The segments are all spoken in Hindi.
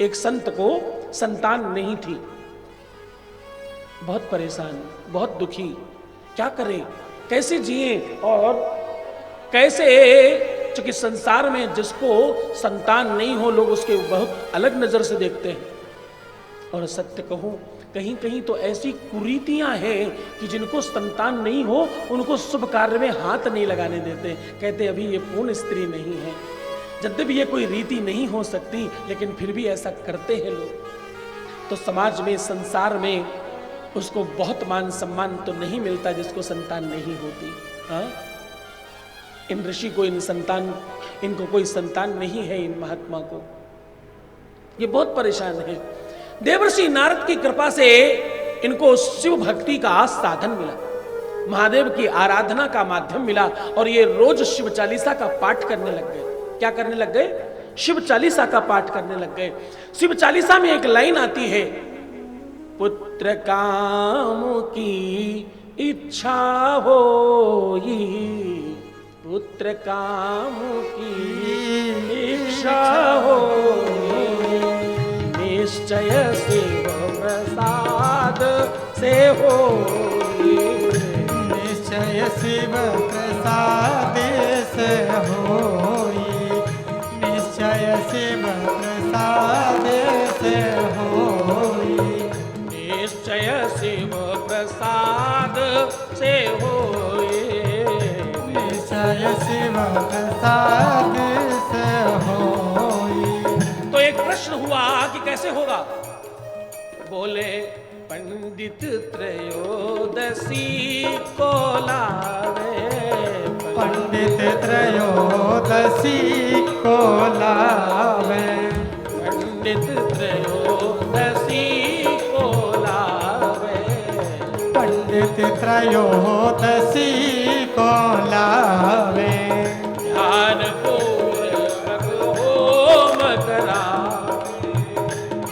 एक संत को संतान नहीं थी, बहुत परेशान, बहुत दुखी, क्या करें, कैसे जिए और कैसे, क्योंकि संसार में जिसको संतान नहीं हो लोग उसके बहुत अलग नजर से देखते हैं। और सत्य कहूं, कहीं कहीं तो ऐसी कुरीतियां हैं कि जिनको संतान नहीं हो उनको शुभ कार्य में हाथ नहीं लगाने देते, कहते अभी ये पूर्ण स्त्री नहीं है। यद्यपि ये कोई रीति नहीं हो सकती लेकिन फिर भी ऐसा करते हैं लोग। तो समाज में, संसार में उसको बहुत मान सम्मान तो नहीं मिलता जिसको संतान नहीं होती। हाँ, इन ऋषि को इनको कोई संतान नहीं है, इन महात्मा को, ये बहुत परेशान है। देवर्षि नारद की कृपा से इनको शिव भक्ति का साधन मिला, महादेव की आराधना का माध्यम मिला और ये रोज शिव चालीसा का पाठ करने लग गए। क्या करने लग गए? शिव चालीसा का पाठ करने लग गए। शिव चालीसा में एक लाइन आती है, पुत्र काम की इच्छा होई, पुत्र काम की इच्छा होई, निश्चय शिव प्रसाद से होई, निश्चय शिव प्रसाद से होई, निश्चय शिव प्रसाद से होई, निश्चय शिव प्रसाद से होई, निश्चय शिव प्रसाद से होई। तो एक प्रश्न हुआ कि कैसे होगा? बोले पंडित त्रयोदशी को लावे, पंडित त्रयोदशी को लावे, पंडित त्रयोदशी को लावे, पंडित त्रयोदशी को लावे, ध्यान पूर्वक होम करावे,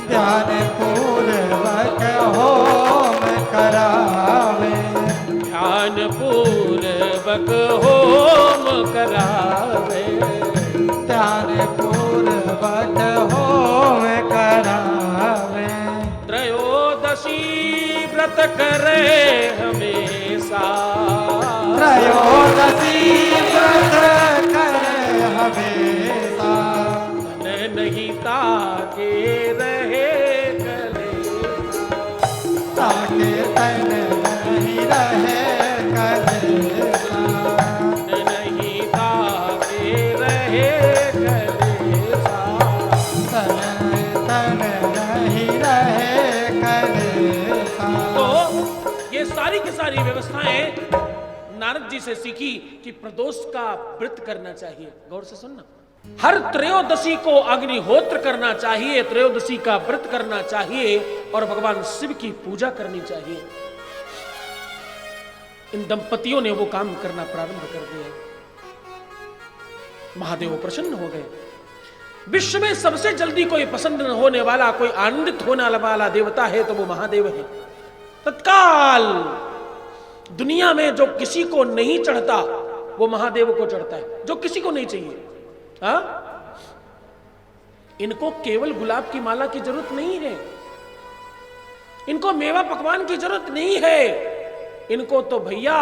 ध्यान पूर्वक होम करावे, ध्यान पूर्वक होम करावे, ध्यान पूर्वक होम करावे, त्रयोदशी व्रत करे हमेशा, त्रयोदशी व्रत करे हमेशा, तन नहीं ताके रहे कलेसा, ताके तन नहीं रहे कलेसा, तन नहीं ताके रहे कलेसा। तन नहीं रहे कलेसा। तो ये सारी की सारी व्यवस्थाएं नारद जी से सीखी कि प्रदोष का व्रत करना चाहिए। गौर से सुनना, हर त्रयोदशी को अग्निहोत्र करना चाहिए, त्रयोदशी का व्रत करना चाहिए और भगवान शिव की पूजा करनी चाहिए। इन दंपतियों ने वो काम करना प्रारंभ कर दिया। महादेव प्रसन्न हो गए। विश्व में सबसे जल्दी कोई पसंद होने वाला, कोई आनंदित होने वाला देवता है तो वो महादेव है। तत्काल दुनिया में जो किसी को नहीं चढ़ता वो महादेव को चढ़ता है, जो किसी को नहीं चाहिए। हाँ, इनको केवल गुलाब की माला की जरूरत नहीं है, इनको मेवा पकवान की जरूरत नहीं है, इनको तो भैया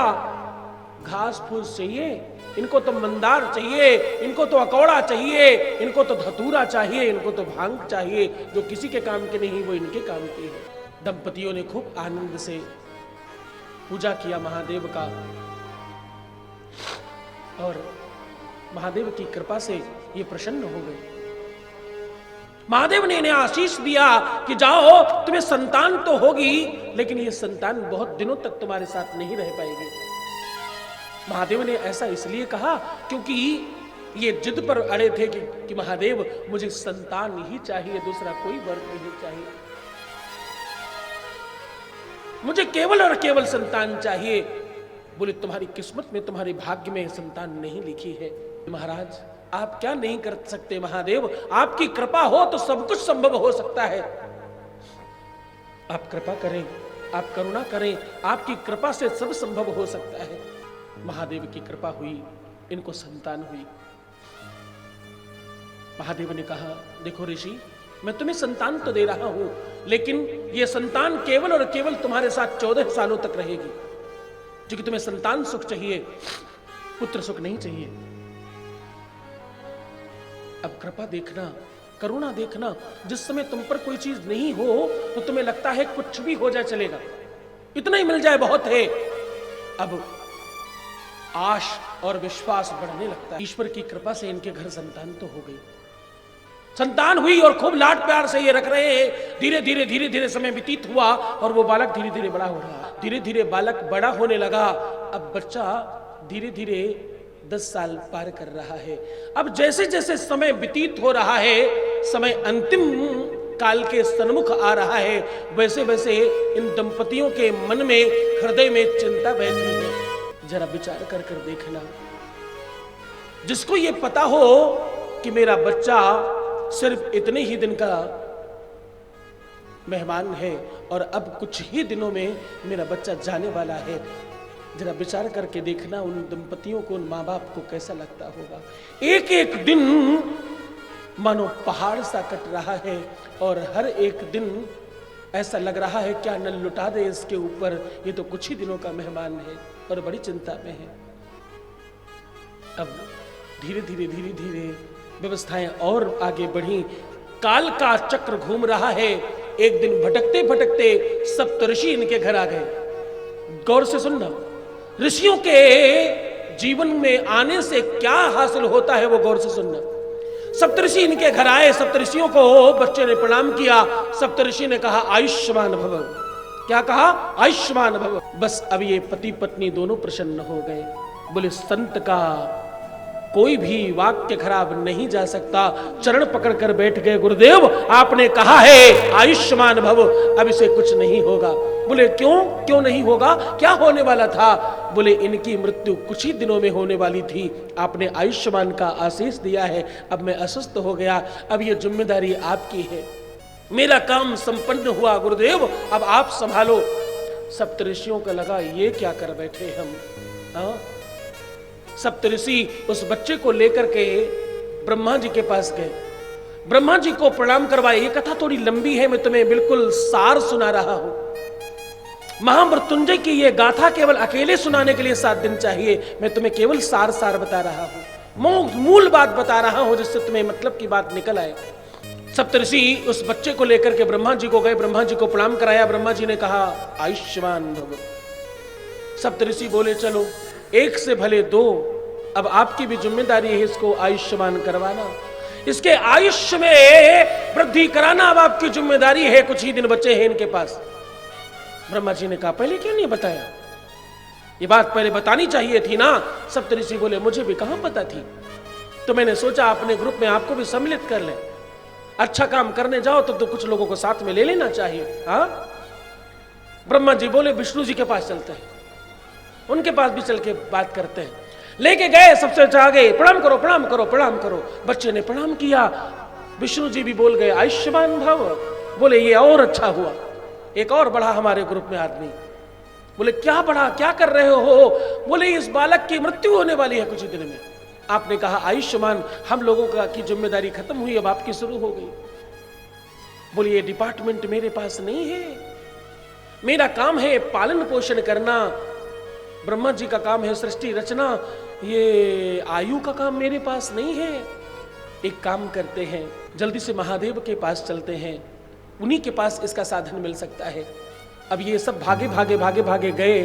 घास फूस चाहिए, इनको तो मंदार चाहिए, इनको तो अकौड़ा चाहिए, इनको तो धतूरा चाहिए, इनको तो भांग चाहिए। जो किसी के काम के नहीं वो इनके काम के है। दंपतियों ने खूब आनंद से पूजा किया महादेव का और महादेव की कृपा से ये प्रसन्न हो गए। महादेव ने इन्हें आशीष दिया कि जाओ, तुम्हें संतान तो होगी लेकिन ये संतान बहुत दिनों तक तुम्हारे साथ नहीं रह पाएगी। महादेव ने ऐसा इसलिए कहा क्योंकि ये जिद पर अड़े थे कि महादेव मुझे संतान ही चाहिए, दूसरा कोई वर नहीं चाहिए, मुझे केवल और केवल संतान चाहिए। बोले तुम्हारी किस्मत में, तुम्हारे भाग्य में संतान नहीं लिखी है। महाराज आप क्या नहीं कर सकते महादेव, आपकी कृपा हो तो सब कुछ संभव हो सकता है। आप कृपा करें, आप करुणा करें, आपकी कृपा से सब संभव हो सकता है। महादेव की कृपा हुई, इनको संतान हुई। महादेव ने कहा देखो ऋषि, मैं तुम्हें संतान तो दे रहा हूं, लेकिन यह संतान केवल और केवल तुम्हारे साथ 14 सालों तक रहेगी, क्योंकि तुम्हें संतान सुख चाहिए, पुत्र सुख नहीं चाहिए। अब कृपा देखना, करुणा देखना, जिस समय तुम पर कोई चीज नहीं हो तो तुम्हें लगता है कुछ भी हो जाए चलेगा, इतना ही मिल जाए बहुत है। अब आश और विश्वास बढ़ने लगता है। ईश्वर की कृपा से इनके घर संतान तो हो गई, संतान हुई और खूब लाड प्यार से ये रख रहे हैं। धीरे धीरे समय व्यतीत हुआ और वो बालक धीरे धीरे बड़ा हो रहा, धीरे धीरे बालक बड़ा होने लगा। अब बच्चा धीरे धीरे 10 साल पार कर रहा है। अब जैसे जैसे समय व्यतीत हो रहा है, समय अंतिम काल के सन्मुख आ रहा है, वैसे वैसे इन दंपतियों के मन में, हृदय में चिंता बैठी है। जरा विचार कर कर देखना, जिसको ये पता हो कि मेरा बच्चा सिर्फ इतने ही दिन का मेहमान है और अब कुछ ही दिनों में मेरा बच्चा जाने वाला है, जरा विचार करके देखना उन दंपतियों को, उन माँ बाप को कैसा लगता होगा। एक एक दिन मानो पहाड़ सा कट रहा है और हर एक दिन ऐसा लग रहा है क्या न लुटा दे इसके ऊपर, ये तो कुछ ही दिनों का मेहमान है और बड़ी चिंता में है। अब धीरे धीरे व्यवस्थाएं और आगे बढ़ी, काल का चक्र घूम रहा है। एक दिन भटकते भटकते सप्तऋषि इनके घर आ गए। गौर से सुनना, ऋषियों के जीवन में आने से क्या हासिल होता है वो गौर से सुनना। सप्तऋषि इनके घर आए, सप्तऋषियों को बच्चे ने प्रणाम किया। सप्तऋषि ने कहा आयुष्मान भव। क्या कहा? आयुष्मान भव। बस अब ये पति पत्नी दोनों प्रसन्न हो गए। बोले संत का कोई भी वाक्य खराब नहीं जा सकता। चरण पकड़ कर बैठ गए, गुरुदेव आपने कहा है आयुष्मान भव, अब इसे कुछ नहीं होगा। बोले क्यों नहीं होगा, क्या होने वाला था? बोले इनकी मृत्यु कुछ ही दिनों में होने वाली थी, आपने आयुष्मान का आशीष दिया है, अब मैं अस्वस्थ हो गया, अब ये जिम्मेदारी आपकी है, मेरा काम संपन्न हुआ गुरुदेव, अब आप संभालो। सप्तऋषियों को लगा ये क्या कर बैठे हम। सप्तऋषि उस बच्चे को लेकर के ब्रह्मा जी के पास गए, ब्रह्मा जी को प्रणाम करवाए। ये कथा थोड़ी लंबी है, मैं तुम्हें बिल्कुल सार सुना रहा हूं। महामृत्युंजय की ये गाथा केवल अकेले सुनाने के लिए 7 दिन चाहिए, मैं तुम्हें केवल सार बता रहा हूं, मूल बात बता रहा हूं, जिससे तुम्हें मतलब की बात निकल आए। सप्तऋषि उस बच्चे को लेकर के ब्रह्मा जी को गए, ब्रह्मा जी को प्रणाम कराया। ब्रह्मा जी ने कहा आयुष्मान भव। सप्तऋषि बोले चलो, एक से भले 2, अब आपकी भी जिम्मेदारी है इसको आयुष्मान करवाना, इसके आयुष्य में वृद्धि कराना अब आपकी जिम्मेदारी है, कुछ ही दिन बचे हैं इनके पास। ब्रह्मा जी ने कहा पहले क्यों नहीं बताया, ये बात पहले बतानी चाहिए थी ना। सप्तऋषि बोले मुझे भी कहां पता थी, तो मैंने सोचा अपने ग्रुप में आपको भी सम्मिलित कर ले, अच्छा काम करने जाओ तो कुछ लोगों को साथ में ले लेना चाहिए। हाँ, ब्रह्मा जी बोले विष्णु जी के पास चलते हैं, उनके पास भी चल के बात करते हैं। लेके गए, सबसे आगे प्रणाम करो प्रणाम करो प्रणाम करो। बच्चे ने प्रणाम किया, विष्णु जी भी बोल गए आयुष्मान भव। बोले ये और अच्छा हुआ, एक और बढ़ा हमारे ग्रुप में आदमी। बोले क्या बढ़ा, क्या कर रहे हो? बोले इस बालक की मृत्यु होने वाली है कुछ ही दिन में, आपने कहा आयुष्मान, हम लोगों का की जिम्मेदारी खत्म हुई, अब आपकी शुरू हो गई। बोले ये डिपार्टमेंट मेरे पास नहीं है, मेरा काम है पालन पोषण करना, ब्रह्मा जी का काम है सृष्टि रचना, ये आयु का काम मेरे पास नहीं है। एक काम करते हैं, जल्दी से महादेव के पास चलते हैं, उन्हीं के पास इसका साधन मिल सकता है। अब ये सब भागे भागे भागे भागे गए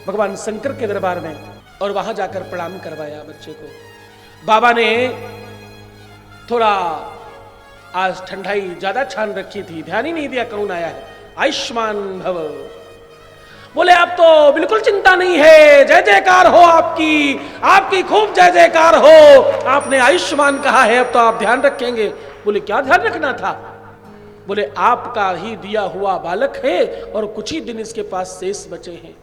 भगवान शंकर के दरबार में और वहां जाकर प्रणाम करवाया बच्चे को। बाबा ने थोड़ा आज ठंडाई ज्यादा छान रखी थी, ध्यान ही नहीं दिया कौन आया है। आयुष्मान भव। बोले अब तो बिल्कुल चिंता नहीं है, जय जयकार हो आपकी, आपकी खूब जय जयकार हो, आपने आयुष्मान कहा है, अब तो आप ध्यान रखेंगे। बोले क्या ध्यान रखना था? बोले आपका ही दिया हुआ बालक है और कुछ ही दिन इसके पास शेष बचे हैं,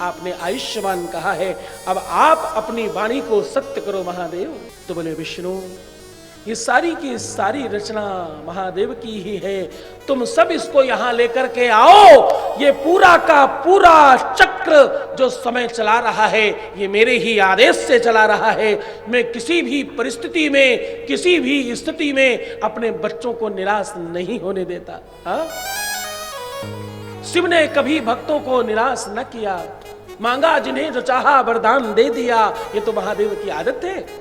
आपने आयुष्मान कहा है, अब आप अपनी वाणी को सत्य करो महादेव। तो बोले विष्णु ये सारी की सारी रचना महादेव की ही है। तुम सब इसको यहां लेकर के आओ। ये पूरा का पूरा चक्र जो समय चला रहा है, ये मेरे ही आदेश से चला रहा है। मैं किसी भी परिस्थिति में, किसी भी स्थिति में अपने बच्चों को निराश नहीं होने देता। हाँ? शिव ने कभी भक्तों को निराश न किया, मांगा जिन्हें जो चाहा वरदान दे दिया। ये तो महादेव की आदत है।